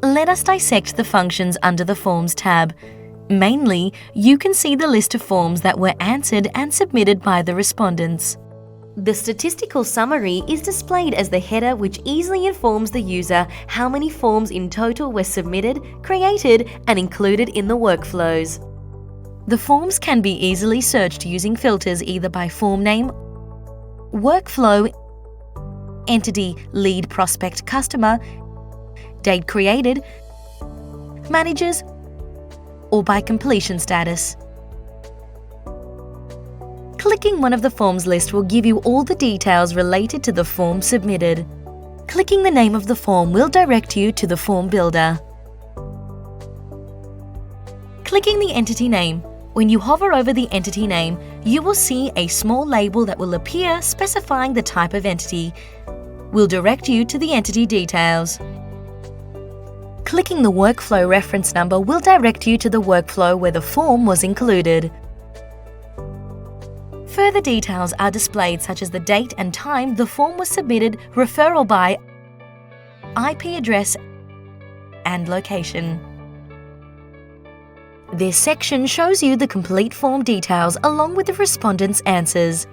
Let us dissect the functions under the Forms tab. Mainly, you can see the list of forms that were answered and submitted by the respondents. The statistical summary is displayed as the header, which easily informs the user how many forms in total were submitted, created, and included in the workflows. The forms can be easily searched using filters either by form name, workflow, entity, lead, prospect, customer, date created, managers, or by completion status. Clicking one of the forms list will give you all the details related to the form submitted. Clicking the name of the form will direct you to the form builder. Clicking the entity name. When you hover over the entity name, you will see a small label that will appear specifying the type of entity. Will direct you to the entity details. Clicking the workflow reference number will direct you to the workflow where the form was included. Further details are displayed, such as the date and time the form was submitted, referral by, IP address, and location. This section shows you the complete form details along with the respondents' answers.